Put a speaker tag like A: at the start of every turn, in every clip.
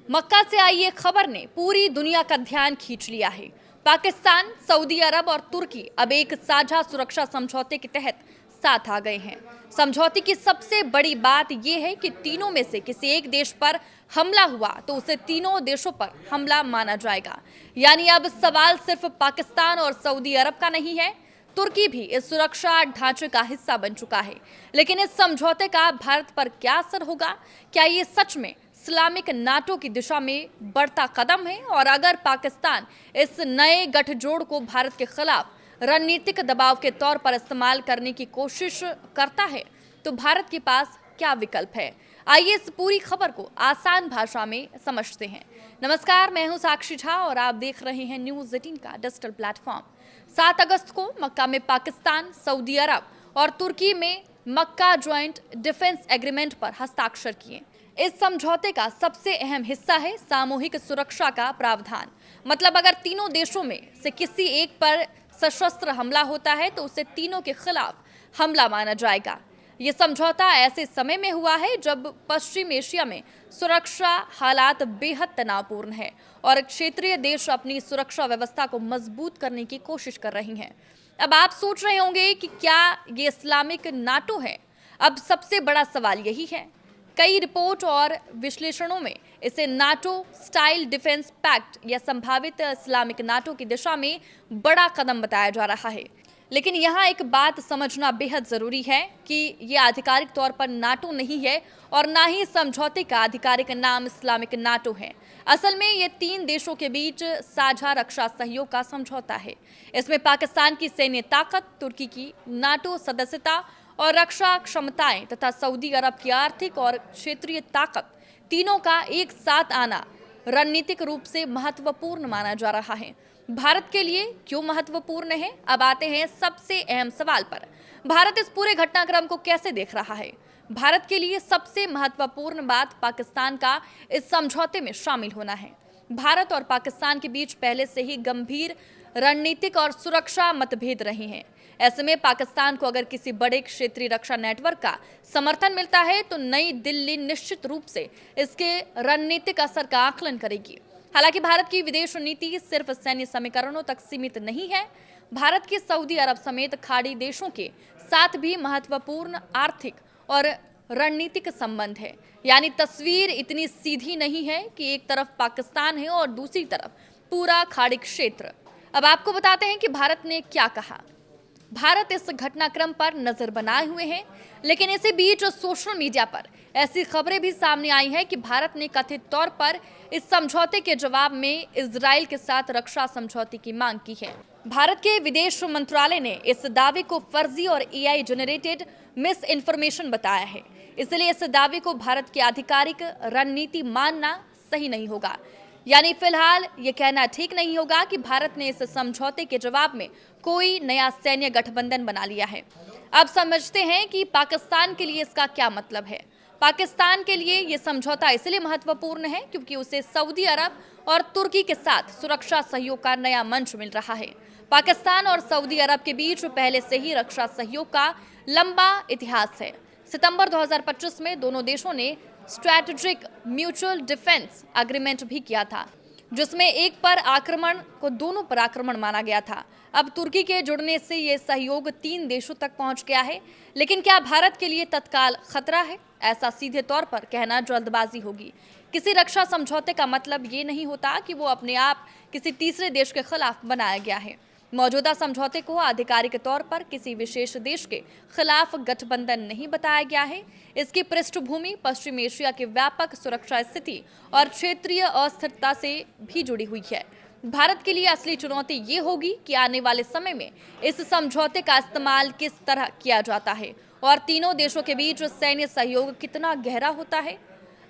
A: मक्का से आई ये खबर ने पूरी दुनिया का ध्यान खींच लिया है। पाकिस्तान, सऊदी अरब और तुर्की अब एक साझा सुरक्षा समझौते के तहत साथ आ गए हैं। समझौते की सबसे बड़ी बात यह है कि तीनों में से किसी एक देश पर हमला हुआ तो उसे तीनों देशों पर हमला माना जाएगा। यानी अब सवाल सिर्फ पाकिस्तान और सऊदी अरब का नहीं है, तुर्की भी इस सुरक्षा ढांचे का हिस्सा बन चुका है। लेकिन इस समझौते का भारत पर क्या असर होगा? क्या ये सच में इस्लामिक नाटो की दिशा में बढ़ता कदम है? और अगर पाकिस्तान इस नए गठजोड़ को भारत के खिलाफ रणनीतिक दबाव के तौर पर इस्तेमाल करने की कोशिश करता है तो भारत के पास क्या विकल्प है? आइए इस पूरी खबर को आसान भाषा में समझते हैं। नमस्कार, मैं हूं साक्षी झा और आप देख रहे हैं न्यूज़ 18 का डिजिटल प्लेटफॉर्म। 7 अगस्त को मक्का में पाकिस्तान, सऊदी अरब और तुर्की में मक्का ज्वाइंट डिफेंस एग्रीमेंट पर हस्ताक्षर किए। इस समझौते का सबसे अहम हिस्सा है सामूहिक सुरक्षा का प्रावधान। मतलब अगर तीनों देशों में से किसी एक पर सशस्त्र हमला होता है तो उसे तीनों के खिलाफ हमला माना जाएगा। ये समझौता ऐसे समय में हुआ है जब पश्चिम एशिया में सुरक्षा हालात बेहद तनावपूर्ण है और क्षेत्रीय देश अपनी सुरक्षा व्यवस्था को मजबूत करने की कोशिश कर रही हैं। अब आप सोच रहे होंगे कि क्या ये इस्लामिक नाटो है? अब सबसे बड़ा सवाल यही है। कई रिपोर्ट और विश्लेषणों में इसे नाटो स्टाइल डिफेंस पैक्ट या संभावित इस्लामिक नाटो की दिशा में बड़ा कदम बताया जा रहा है। लेकिन यहाँ एक बात समझना बेहद जरूरी है कि ये आधिकारिक तौर पर नाटो नहीं है और ना ही समझौते का आधिकारिक नाम इस्लामिक नाटो है। असल में ये 3 देशों के बीच साझा रक्षा सहयोग का समझौता है। इसमें पाकिस्तान की सैन्य ताकत, तुर्की की नाटो सदस्यता और रक्षा क्षमताएं तथा सऊदी अरब की आर्थिक और क्षेत्रीय ताकत, तीनों का एक साथ आना रणनीतिक रूप से महत्वपूर्ण माना जा रहा है। भारत के लिए क्यों महत्वपूर्ण है? अब आते हैं सबसे अहम सवाल पर। भारत इस पूरे घटनाक्रम को कैसे देख रहा है? भारत के लिए सबसे महत्वपूर्ण बात पाकिस्तान का इस समझौते में शामिल होना है। भारत और पाकिस्तान के बीच पहले से ही गंभीर रणनीतिक और सुरक्षा मतभेद रहे हैं। ऐसे में पाकिस्तान को अगर किसी बड़े क्षेत्रीय रक्षा नेटवर्क का समर्थन मिलता है तो नई दिल्ली निश्चित रूप से इसके रणनीतिक असर का आकलन करेगी। हालांकि भारत की विदेश नीति सिर्फ सैन्य समीकरणों तक सीमित नहीं है। भारत के सऊदी अरब समेत खाड़ी देशों के साथ भी महत्वपूर्ण आर्थिक और रणनीतिक संबंध है। यानी तस्वीर इतनी सीधी नहीं है कि एक तरफ पाकिस्तान है और दूसरी तरफ पूरा खाड़ी क्षेत्र। अब आपको बताते हैं कि भारत ने क्या कहा। भारत इस घटनाक्रम पर नजर बनाए हुए है, लेकिन इसी बीच सोशल मीडिया पर ऐसी खबरें भी सामने आई हैं कि भारत ने कथित तौर पर इस समझौते के जवाब में इजराइल के साथ रक्षा समझौते की मांग की है। भारत के विदेश मंत्रालय ने इस दावे को फर्जी और एआई जनरेटेड मिस इन्फॉर्मेशन बताया है। इसलिए इस दावे को भारत की आधिकारिक रणनीति मानना सही नहीं होगा। यानी फिलहाल ये कहना ठीक नहीं होगा कि भारत ने इस समझौते के जवाब में कोई नया सैन्य गठबंधन बना लिया है। अब समझते हैं कि पाकिस्तान के लिए इसका क्या मतलब है। पाकिस्तान के लिए ये समझौता इसलिए महत्वपूर्ण है क्योंकि उसे सऊदी अरब और तुर्की के साथ सुरक्षा सहयोग का नया मंच मिल रहा है। पाकिस्तान और सऊदी अरब के बीच पहले से ही रक्षा सहयोग का लंबा इतिहास है। सितंबर 2025 में दोनों देशों ने स्ट्रैटेजिक म्यूचुअल डिफेंस एग्रीमेंट भी किया था, जिसमें एक पर आक्रमण को दोनों पर आक्रमण माना गया था। अब तुर्की के जुड़ने से ये सहयोग 3 देशों तक पहुंच गया है। लेकिन क्या भारत के लिए तत्काल खतरा है? ऐसा सीधे तौर पर कहना जल्दबाजी होगी। किसी रक्षा समझौते का मतलब ये नहीं होता कि वो अपने आप किसी तीसरे देश के खिलाफ बनाया गया है। मौजूदा समझौते को आधिकारिक तौर पर किसी विशेष देश के खिलाफ गठबंधन नहीं बताया गया है। इसकी पृष्ठभूमि पश्चिम एशिया की व्यापक सुरक्षा स्थिति और क्षेत्रीय अस्थिरता से भी जुड़ी हुई है। भारत के लिए असली चुनौती ये होगी कि आने वाले समय में इस समझौते का इस्तेमाल किस तरह किया जाता है और तीनों देशों के बीच सैन्य सहयोग कितना गहरा होता है।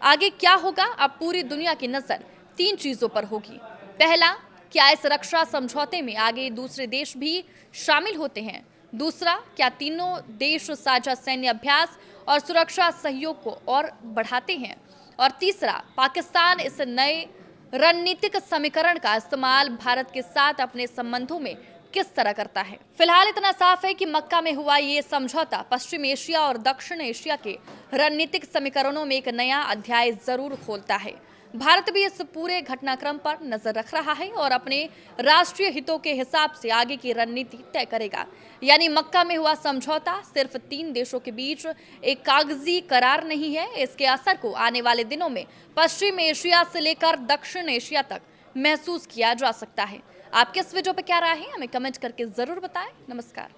A: आगे क्या होगा? अब पूरी दुनिया की नजर 3 चीजों पर होगी। पहला, क्या इस रक्षा समझौते में आगे दूसरे देश भी शामिल होते हैं? दूसरा, क्या तीनों देश साझा सैन्य अभ्यास और सुरक्षा सहयोग को और बढ़ाते हैं? और तीसरा, पाकिस्तान इस नए रणनीतिक समीकरण का इस्तेमाल भारत के साथ अपने संबंधों में किस तरह करता है। फिलहाल इतना साफ है कि मक्का में हुआ ये समझौता पश्चिम एशिया और दक्षिण एशिया के रणनीतिक समीकरणों में एक नया अध्याय जरूर खोलता है। भारत भी इस पूरे घटनाक्रम पर नजर रख रहा है और अपने राष्ट्रीय हितों के हिसाब से आगे की रणनीति तय करेगा। यानी मक्का में हुआ समझौता सिर्फ 3 देशों के बीच एक कागजी करार नहीं है, इसके असर को आने वाले दिनों में पश्चिम एशिया से लेकर दक्षिण एशिया तक महसूस किया जा सकता है। आपके इस वीडियो पे क्या राय है, हमें कमेंट करके जरूर बताएं। नमस्कार।